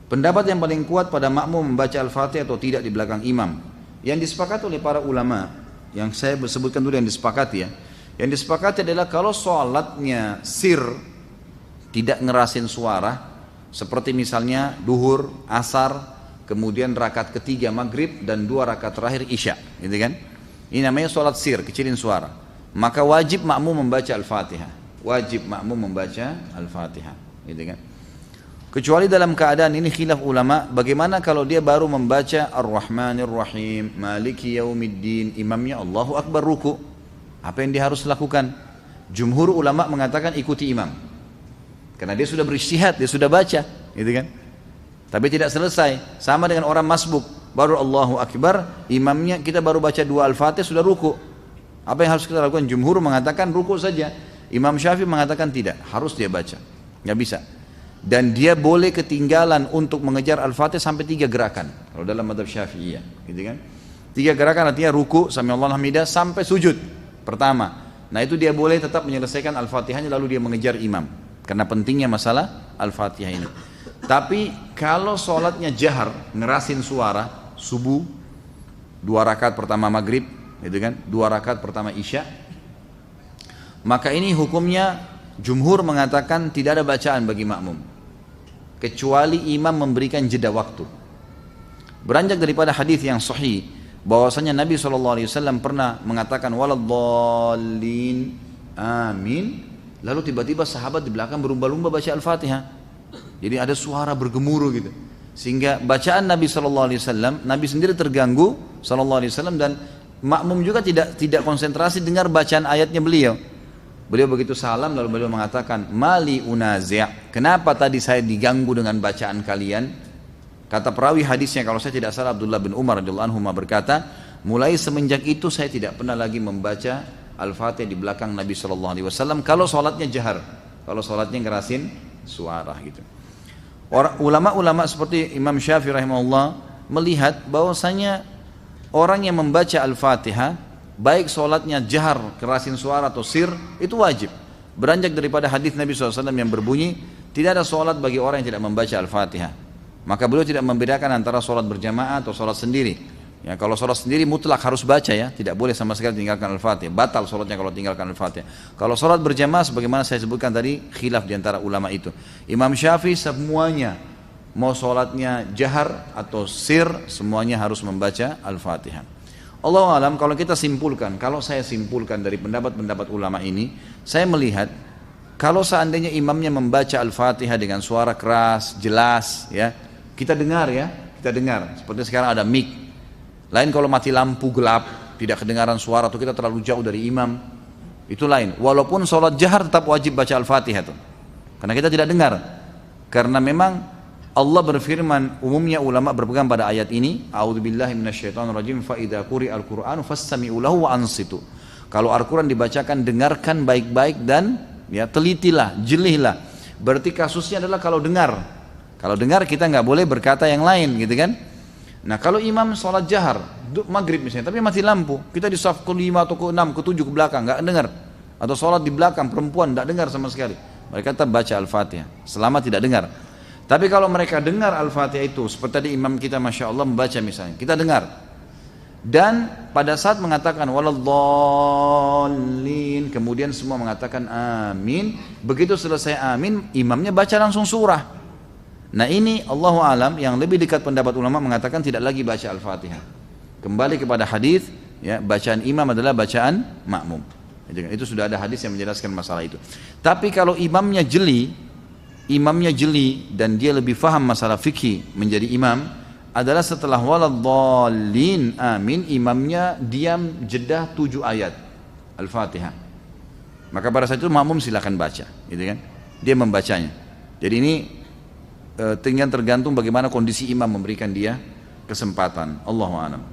Pendapat yang paling kuat pada makmum membaca Al-Fatihah atau tidak di belakang imam, yang disepakati oleh para ulama, yang saya sebutkan dulu yang disepakati ya. Yang disepakati adalah kalau sholatnya sir, tidak ngerasin suara, seperti misalnya duhur, asar, kemudian rakaat ketiga maghrib dan 2 rakaat terakhir isya, gitu kan? Ini namanya sholat sir, kecilin suara. Maka wajib makmum membaca Al-Fatihah. Wajib makmum membaca Al-Fatihah, gitu kan? Kecuali dalam keadaan ini khilaf ulama, bagaimana kalau dia baru membaca Ar-Rahmanir Rahim, Maliki Yaumiddin, imamnya Allahu Akbar ruku. Apa yang dia harus lakukan? Jumhur ulama mengatakan ikuti imam. Karena dia sudah beristihad, dia sudah baca, gitu kan? Tapi tidak selesai. Sama dengan orang masbuk, baru Allahu Akbar, imamnya kita baru baca 2 Al-Fatihah sudah ruku. Apa yang harus kita lakukan? Jumhur mengatakan ruku saja. Imam Syafi'i mengatakan tidak, harus dia baca. Nggak bisa. Dan dia boleh ketinggalan untuk mengejar Al-Fatihah sampai 3 gerakan. Kalau dalam mazhab Syafi'iyah, gitu kan? 3 gerakan artinya ruku, sami Allahu hamidah, sampai sujud pertama. Nah itu dia boleh tetap menyelesaikan Al-Fatihahnya lalu dia mengejar imam. Karena pentingnya masalah Al-Fatihah ini. Tapi kalau sholatnya jahar, ngerasin suara, subuh, 2 rakaat pertama maghrib, gitu kan? 2 rakaat pertama isya, maka ini hukumnya jumhur mengatakan tidak ada bacaan bagi makmum kecuali imam memberikan jeda waktu. Beranjak daripada hadis yang sahih bahwasanya Nabi SAW pernah mengatakan waladdallin amin, lalu tiba-tiba sahabat di belakang berlumba-lumba baca Al-Fatihah. Jadi ada suara bergemuruh gitu, sehingga bacaan Nabi SAW, Nabi sendiri terganggu SAW, dan makmum juga tidak konsentrasi dengar bacaan ayatnya beliau. Beliau begitu salam lalu beliau mengatakan mali unazi', kenapa tadi saya diganggu dengan bacaan kalian? Kata perawi hadisnya kalau saya tidak salah Abdullah bin Umar radhiyallahu anhu berkata, mulai semenjak itu saya tidak pernah lagi membaca Al-Fatihah di belakang Nabi SAW kalau sholatnya jahar, kalau sholatnya ngerasin suara gitu. Ulama-ulama seperti Imam Syafi'i rahimahullah melihat bahwasanya orang yang membaca Al-Fatihah baik sholatnya jahar, kerasin suara atau sir, itu wajib. Beranjak daripada hadis Nabi SAW yang berbunyi, tidak ada sholat bagi orang yang tidak membaca Al-Fatihah. Maka beliau tidak membedakan antara sholat berjamaah atau sholat sendiri. Ya, kalau sholat sendiri mutlak harus baca ya, tidak boleh sama sekali tinggalkan Al-Fatihah. Batal sholatnya kalau tinggalkan Al-Fatihah. Kalau sholat berjamaah, sebagaimana saya sebutkan tadi, khilaf diantara ulama itu. Imam Syafi'i semuanya, mau sholatnya jahar atau sir, semuanya harus membaca Al-Fatihah. Allahu alam, kalau kita simpulkan, kalau saya simpulkan dari pendapat-pendapat ulama ini, saya melihat kalau seandainya imamnya membaca Al-Fatihah dengan suara keras, jelas, ya, kita dengar ya, kita dengar. Seperti sekarang ada mic. Lain kalau mati lampu gelap, tidak kedengaran suara atau kita terlalu jauh dari imam, itu lain. Walaupun sholat jahar tetap wajib baca Al-Fatihah tuh, karena kita tidak dengar. Karena memang Allah berfirman, umumnya ulama berpegang pada ayat ini, a'udzubillahi minasyaitonirrajim, fa idza quri'al qur'anu fastami'u lahu wa ansitu. Kalau Al-Qur'an dibacakan, dengarkan baik-baik dan ya telitilah, jelihlah. Berarti kasusnya adalah kalau dengar. Kalau dengar kita nggak boleh berkata yang lain, gitu kan? Nah, kalau imam sholat jahar, maghrib misalnya, tapi mati lampu, kita di saf ke-5 atau ke-6, ke-7 ke belakang, nggak dengar. Atau sholat di belakang perempuan nggak dengar sama sekali. Mereka tetap baca Al-Fatihah selama tidak dengar. Tapi kalau mereka dengar Al-Fatihah itu, seperti tadi imam kita Masya Allah membaca misalnya, kita dengar. Dan pada saat mengatakan waladdallin, kemudian semua mengatakan amin. Begitu selesai amin, imamnya baca langsung surah. Nah ini Allahu alam, yang lebih dekat pendapat ulama mengatakan tidak lagi baca Al-Fatihah. Kembali kepada hadis, ya, bacaan imam adalah bacaan makmum. Itu sudah ada hadis yang menjelaskan masalah itu. Tapi kalau imamnya jeli dan dia lebih faham masalah fikih menjadi imam, adalah setelah waladdallin amin, imamnya diam jeda 7 ayat Al-Fatihah. Maka pada saat itu makmum silakan baca, gitu kan? Dia membacanya. Jadi ini tinggal tergantung bagaimana kondisi imam memberikan dia kesempatan. Allahu a'lam.